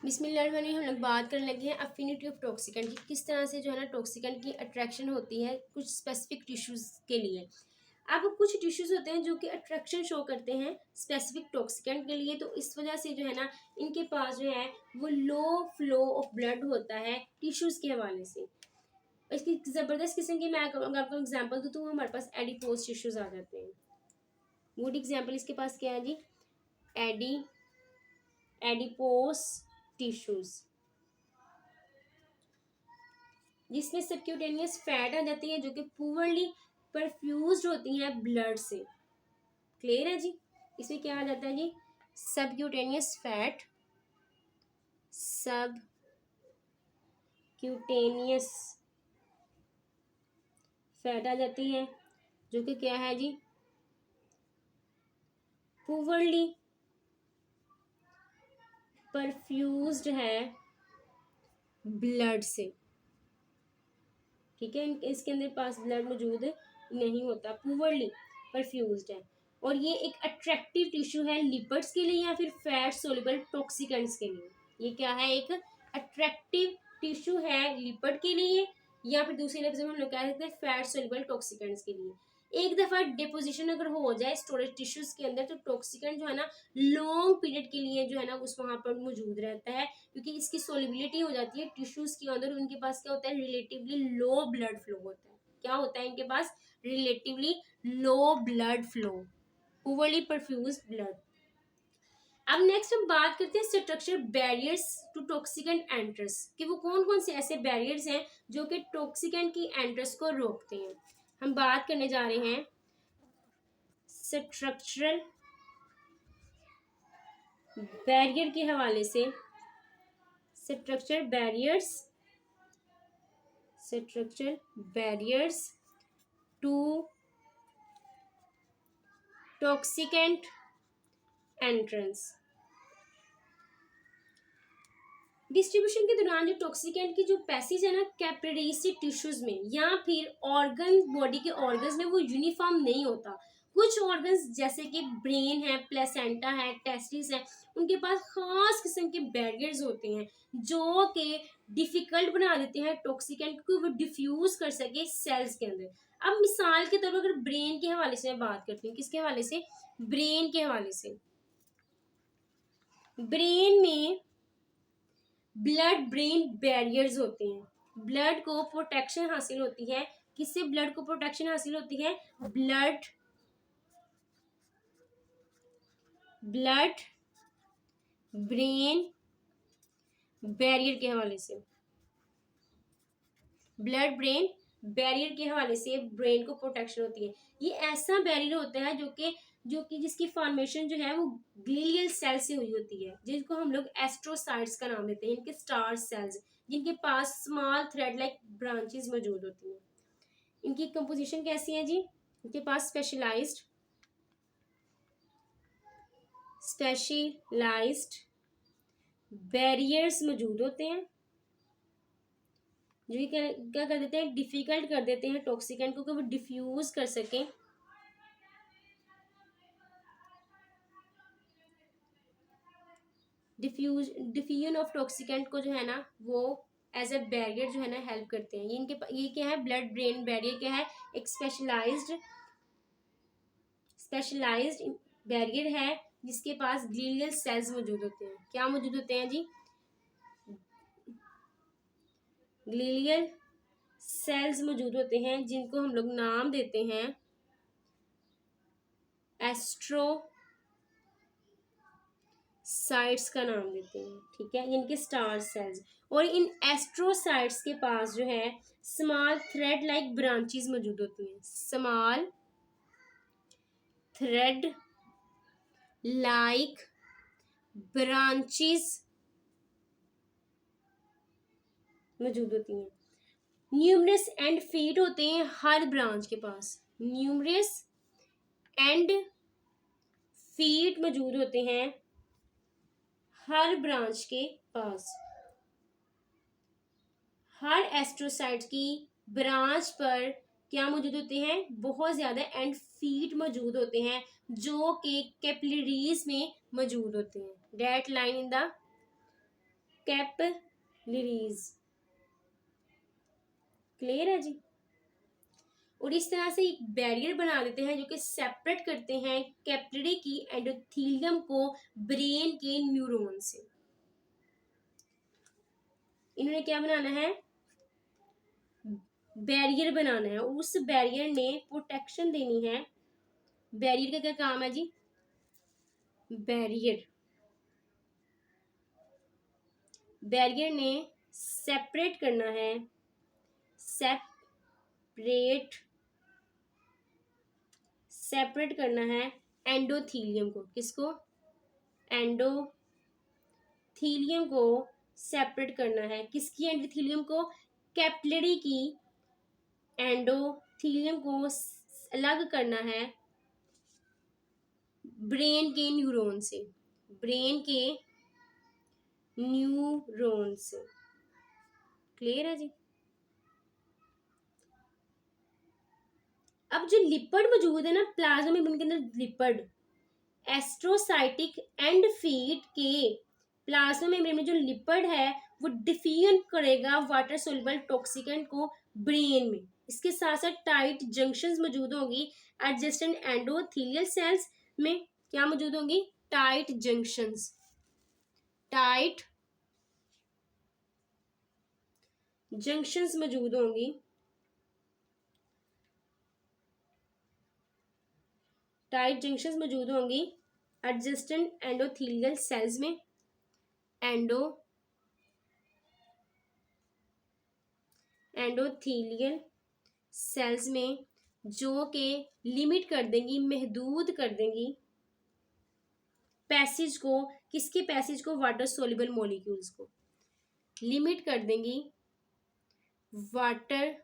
बिस्मिल्लाहिर्रहमानिर्रहीम। हम लोग बात करने लगे हैं अफिनिटी ऑफ टॉक्सिकेंट की, किस तरह से जो है ना टॉक्सिकेंट की अट्रैक्शन होती है कुछ स्पेसिफिक टिश्यूज़ के लिए। अब कुछ टिश्यूज़ होते हैं जो कि अट्रैक्शन शो करते हैं स्पेसिफिक टॉक्सिकेंट के लिए, तो इस वजह से जो है ना इनके पास जो है वो लो फ्लो ऑफ ब्लड होता है टिश्यूज़ के हवाले से। इसकी ज़बरदस्त किस्म की मैं आपको एग्जाम्पल दूँ तो हमारे पास एडिपोज टिश्यूज़ आ जाते हैं। गुड एग्जाम्पल इसके पास क्या है जी, एडिपोज टिश्यूज़, जिसमें सबक्यूटेनियस फैट आ जाती है जो कि पुअरली परफ्यूज्ड होती हैं ब्लड से। क्लियर है जी। इसमें क्या आ जाता है जी, सबक्यूटेनियस फैट, सबक्यूटेनियस फैट आ जाती है जो कि क्या है जी, पुअरली परफ्यूज्ड है ब्लड से। ठीक है, इसके अंदर पास ब्लड मौजूद नहीं होता, पुअरली परफ्यूज्ड है। और ये एक अट्रैक्टिव टिश्यू है लिपिड्स के लिए या फिर फैट सोल्यूबल टॉक्सिकेंट्स के लिए। ये क्या है, एक अट्रैक्टिव टिश्यू है लिपिड के लिए या फिर दूसरे लफ्ज में हम लोग कह सकते हैं फैट सोल्यूबल टॉक्सिकेंट्स के लिए। एक दफ़ा डिपोजिशन अगर हो जाए स्टोरेज टिश्यूज के अंदर तो टॉक्सिकेंट जो है ना लॉन्ग पीरियड के लिए जो है ना उस वहाँ पर मौजूद रहता है, क्योंकि इसकी सोलिबिलिटी हो जाती है टिश्यूज के अंदर। उनके पास क्या होता है, रिलेटिवली लो ब्लड फ्लो होता है। क्या होता है इनके पास, relatively low blood flow, overly perfuse blood. अब नेक्स्ट हम बात करते हैं structure barriers to toxicant entrance, कि वो कौन कौन से ऐसे बैरियर्स हैं जो कि टॉक्सिकेंट की एंट्रस को रोकते हैं। हम बात करने जा रहे हैं स्ट्रक्चरल बैरियर के हवाले से। Structure barriers to toxicant entrance. Distribution के दौरान जो टॉक्सिकेंट की जो पैसेज है ना कैपिलरीज से टिश्यूज में या फिर ऑर्गन, बॉडी के ऑर्गन्स में, वो यूनिफॉर्म नहीं होता। कुछ ऑर्गन्स जैसे कि ब्रेन है, प्लेसेंटा है, टेस्टिस है, उनके पास खास किस्म के बैरियर्स होते हैं जो कि डिफिकल्ट बना देते हैं टॉक्सिकेंट को वो डिफ्यूज कर सके सेल्स के अंदर। अब मिसाल के तौर पर अगर ब्रेन के हवाले से मैं बात करती हूँ, किसके हवाले से, ब्रेन के हवाले से। ब्रेन में ब्लड ब्रेन बैरियर्स होते हैं। ब्लड को प्रोटेक्शन हासिल होती है, किससे ब्लड को प्रोटेक्शन हासिल होती है, ब्लड ब्रेन बैरियर के हवाले से। ब्लड ब्रेन बैरियर के हवाले से ब्रेन को प्रोटेक्शन होती है। ये ऐसा बैरियर होता है जो कि जिसकी फॉर्मेशन जो है वो ग्लियल सेल से हुई होती है, जिनको हम लोग एस्ट्रोसाइट्स का नाम देते हैं। इनके स्टार सेल्स जिनके पास स्मॉल थ्रेड लाइक ब्रांचेस मौजूद होती हैं। इनकी कंपोजिशन कैसी है जी, इनके पास स्पेशलाइज्ड बैरियर्स मौजूद होते हैं जो क्या कर देते हैं, डिफिकल्ट कर देते हैं टॉक्सिकेंट को कि वो डिफ्यूज कर सकें। डिफ्यूजन ऑफ टॉक्सिकेंट को जो है ना वो एज ए बैरियर जो है ना हेल्प करते हैं। ये क्या है, ब्लड ब्रेन बैरियर क्या है, एक स्पेशलाइज्ड बैरियर है जिसके पास ग्लियल सेल्स मौजूद होते हैं। क्या मौजूद होते हैं जी, ग्लियल सेल्स मौजूद होते हैं जिनको हम लोग नाम देते हैं एस्ट्रोसाइट्स का नाम देते हैं। ठीक है, इनके स्टार सेल्स। और इन एस्ट्रोसाइट्स के पास जो है स्मॉल थ्रेड लाइक ब्रांचेस मौजूद होती हैं। स्मॉल थ्रेड लाइक ब्रांचेस मौजूद होती हैं। न्यूमरस एंड फीट होते हैं हर ब्रांच के पास। न्यूमरस एंड फीट मौजूद होते हैं हर ब्रांच के पास। हर एस्ट्रोसाइट की ब्रांच पर क्या मौजूद होते हैं, बहुत ज्यादा एंड फीट मौजूद होते हैं जो कि कैपिलरीज में मौजूद होते हैं। That line in the capillaries. Clear है जी। और इस तरह से एक बैरियर बना देते हैं जो कि सेपरेट करते हैं कैपिलरी की एंडोथेलियम को ब्रेन के न्यूरॉन से। इन्होंने क्या बनाना है, बैरियर बनाना है, और उस बैरियर ने प्रोटेक्शन देनी है। बैरियर का क्या काम है जी, बैरियर बैरियर ने सेपरेट करना है, सेपरेट करना है एंडोथीलियम को। किसको, एंडोथीलियम को सेपरेट करना है। किसकी एंडोथीलियम को, कैपिलरी की एंडोथीलियम को अलग करना है ब्रेन के न्यूरॉन से, ब्रेन के न्यूरॉन से। क्लियर है जी। अब जो लिपिड मौजूद है ना प्लाज्मा मेम्ब्रेन के अंदर, लिपिड एस्ट्रोसाइटिक एंड फीड के प्लाज्मा मेम्ब्रेन में जो लिपिड है वो डिफ्यूजन करेगा वाटर सोल्यूबल टॉक्सिकेंट को ब्रेन में। इसके साथ साथ टाइट जंक्शंस मौजूद होंगी एडजेसेंट एंडोथेलियल सेल्स में। क्या मौजूद होंगी, टाइट जंक्शंस, टाइट जंक्शंस मौजूद होंगी, टाइट जंक्शंस मौजूद होंगी एडजेसेंट एंडोथेलियल सेल्स में, एंडोथेलियल सेल्स में, जो के लिमिट कर देंगी, महदूद कर देंगी पैसेज को। किसके पैसेज को, वाटर सोल्यूबल मॉलिक्यूल्स को लिमिट कर देंगी, वाटर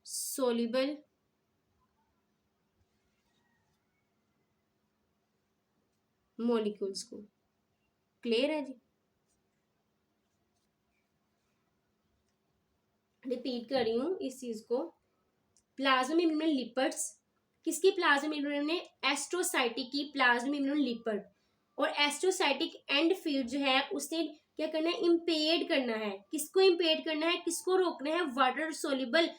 सोल्यूबल मॉलिक्यूल्स को। क्लियर है जी। रिपीट कर रही हूं इस चीज को। प्लाज्मा मेम्ब्रेन में लिपिड्स, किसकी प्लाज्मा मेम्ब्रेन में, एस्ट्रोसाइटिक की प्लाज्मा मेम्ब्रेन लिपिड, और एस्ट्रोसाइटिक एंड फीड जो है उसने क्या करना है, इम्पेड करना है। किसको इम्पेड करना है, किसको रोकना है, वाटर सोल्यूबल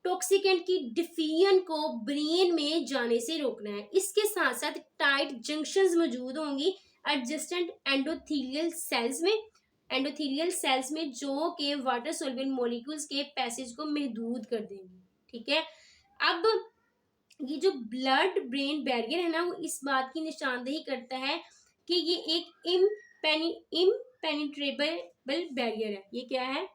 टॉक्सिकेंट की डिफ्यूजन को ब्रेन में जाने से रोकना है। इसके साथ साथ टाइट जंक्शंस मौजूद होंगी एडजेसेंट एंडोथेलियल सेल्स में, एंडोथेलियल सेल्स में, जो के वाटर सोल्यूबल मॉलिक्यूल्स के पैसेज को महदूद कर देंगे। ठीक है। अब ये जो ब्लड ब्रेन बैरियर है ना वो इस बात की निशानदेही करता है कि ये एक इम्पेनिट्रेबल बैरियर है। ये क्या है,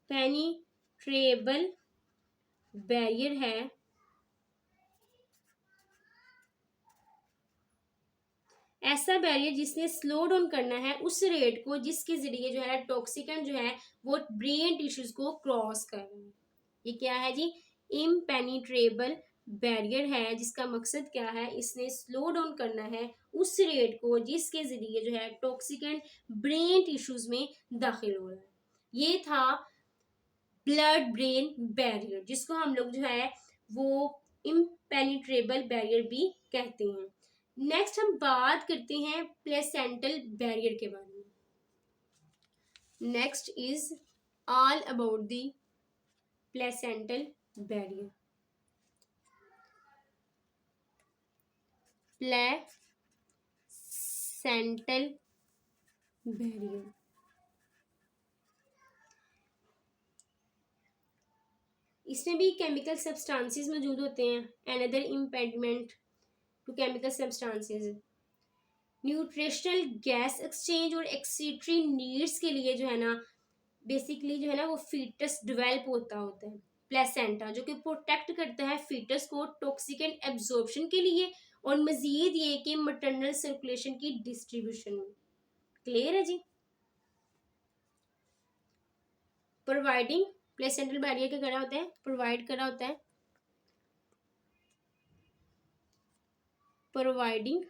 पेनिट्रेबल बैरियर है। ऐसा बैरियर जिसने स्लो डाउन करना है उस रेट को जिसके जरिए जो है टॉक्सिकेंट जो है वो ब्रेन टिश्यूज को क्रॉस कर रहे हैं। ये क्या है जी, इम्पेनिट्रेबल बैरियर है, जिसका मकसद क्या है, इसने स्लो डाउन करना है उस रेट को जिसके जरिए जो है टॉक्सिकेंट ब्रेन टिश्यूज में दाखिल हो रहा है। ये था ब्लड ब्रेन बैरियर, जिसको हम लोग जो है वो इम्पेनिट्रेबल बैरियर भी कहते हैं। नेक्स्ट हम बात करते हैं प्लेसेंटल बैरियर के बारे में। Next is all about the placental barrier. Placental barrier इसमें भी केमिकल सब्सटेंसेस मौजूद होते हैं। Another impediment to chemical substances, nutritional gas exchange और एक्सीटरी नीड्स के लिए जो है ना बेसिकली जो है ना वो फीटस डेवलप होता है प्लेसेंटा, जो कि प्रोटेक्ट करता है फीटस को टॉक्सिकेंट एब्जॉर्प्शन के लिए और मजीद ये कि मैटरनल सर्कुलेशन की डिस्ट्रीब्यूशन में। क्लियर है जी। प्रोवाइडिंग प्लेसेंटल बैरियर क्या करा होता है, प्रोवाइड करा होता है, providing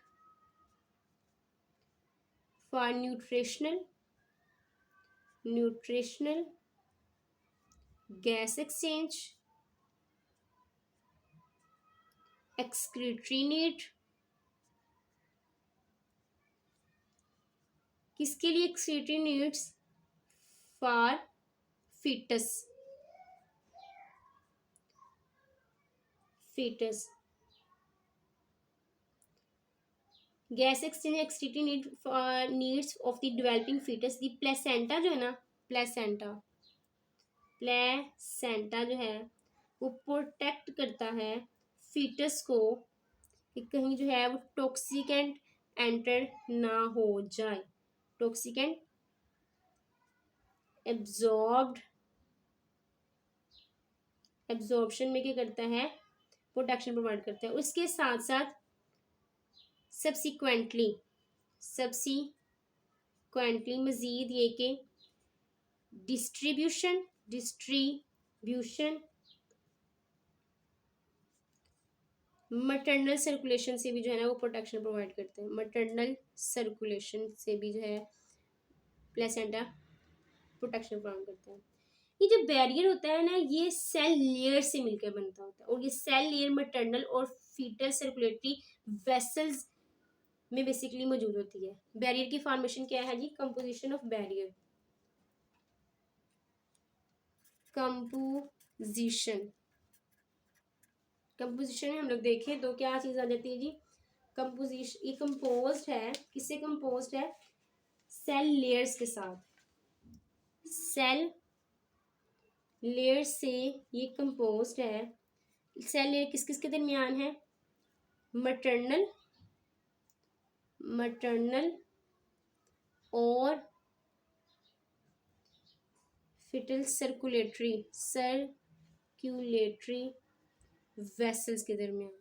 for nutritional gas exchange excretory need, किसके लिए excretory needs? For foetus, foetus. Gas exchange excretory need for needs of the developing foetus. The placenta जो है ना, प्लेसेंटा, प्लेसेंटा जो है वो प्रोटेक्ट करता है फीटस को कि कहीं जो है वो टॉक्सिकेंट एंटर ना हो जाए। टॉक्सिकेंट एब्जॉर्ब्ड, एब्जॉर्प्शन में क्या करता है? प्रोटेक्शन प्रोवाइड करता है। उसके साथ साथ सब्सिक्वेंटली, सब्सिक्वेंटली मजीद ये कि डिस्ट्रीब्यूशन, डिस्ट्रीब्यूशन मटर्नल सर्कुलेशन से भी जो है ना वो प्रोटेक्शन प्रोवाइड करते हैं। मटर्नल सर्कुलेशन से भी जो है प्लेसेंटा प्रोटेक्शन प्रोवाइड करता है। ये जो बैरियर होता है ना, ये सेल लेयर से मिलकर बनता होता है और ये सेल लेयर मटर्नल और फीटल सर्कुलेटरी वेसल्स में बेसिकली मौजूद होती है। बैरियर की फॉर्मेशन क्या है जी? Composition of barrier, composition, composition में हम लोग देखें तो क्या चीज आ जाती है जी? कंपोजिशन, ये कंपोज्ड है, किससे कंपोज्ड है? सेल लेयर्स के साथ, सेल लेयर से ये कंपोज्ड है। सेल लेयर किस किस के दरमियान है? मटर्नल, मटर्नल और फिटल सर्कुलेटरी, सर्कुलेटरी वेसल्स के दरमियान।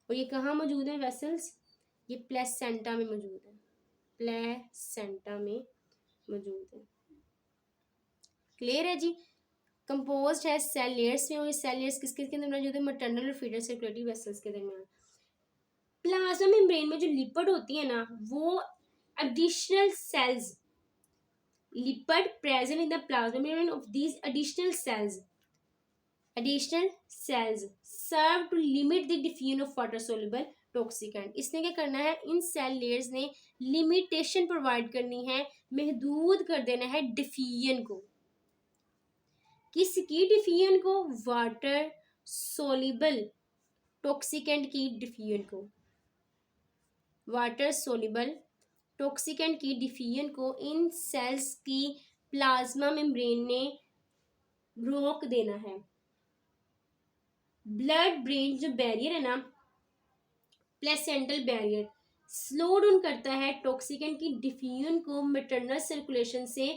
और ये कहाँ मौजूद है वेसल्स? ये प्लेसेंटा में मौजूद है, प्लेसेंटा में मौजूद है। क्लियर है जी? कंपोज्ड है सेल लेयर्स में और ये सेल लेयर्स किस किस के दरमियान मौजूद है? मटर्नल और फीटल सर्कुलेटरी वेसल्स के दरमियान। प्लाज्मा मेम्ब्रेन में जो लिपिड होती है ना, वो additional cells, lipid present in the plasma membrane of these additional cells serve to limit the diffusion of water soluble toxicant। इसने क्या करना है? इन सेल लेयर्स ने लिमिटेशन प्रोवाइड करनी है, महदूद कर देना है डिफ्यूजन को। किसकी डिफ्यूजन को? वाटर सोल्यूबल टॉक्सिकेंट की डिफ्यूजन को, वाटर सोल्यूबल टॉक्सिकेंट की डिफ्यूजन को इन सेल्स की प्लाज्मा मेम्ब्रेन ने रोक देना है। ब्लड ब्रेन जो बैरियर है ना, प्लेसेंटल बैरियर, स्लो डाउन करता है टॉक्सिकेंट की डिफ्यूजन को मैटरनल सर्कुलेशन से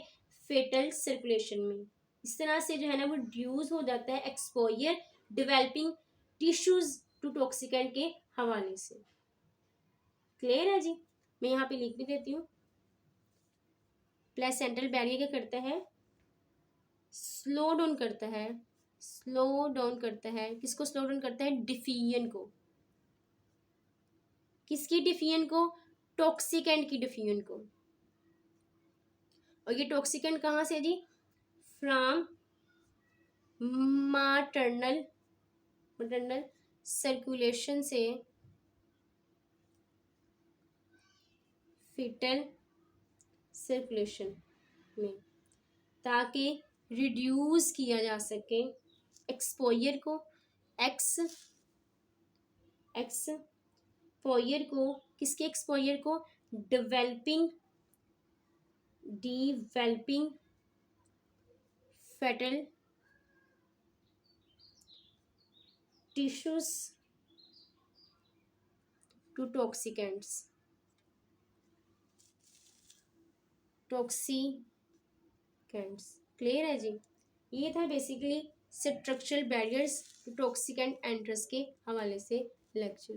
फेटल सर्कुलेशन में। इस तरह से जो है ना वो रिड्यूस हो जाता है exposure developing tissues to toxicant के हवाले से। क्लियर है जी? मैं यहाँ पे लिख भी देती हूँ। प्लेसेंटल बैरियर क्या करता है? स्लो डाउन करता है, स्लो डाउन करता है। किसको स्लो डाउन करता है? डिफ्यूजन को। किसकी डिफ्यूजन को? टॉक्सिकेंट की डिफ्यूजन को। और ये टॉक्सिकेंट कहाँ से जी? फ्रॉम मैटरनल, मैटरनल सर्कुलेशन से फीटल सर्कुलेशन में, ताकि रिड्यूस किया जा सके एक्सपोजर को, एक्सपोजर को। किसके एक्सपोजर को? Developing foetal tissues to toxicants, toxicants. Clear है जी? ये था basically structural barriers to toxicant entrance के हवाले से लेक्चर।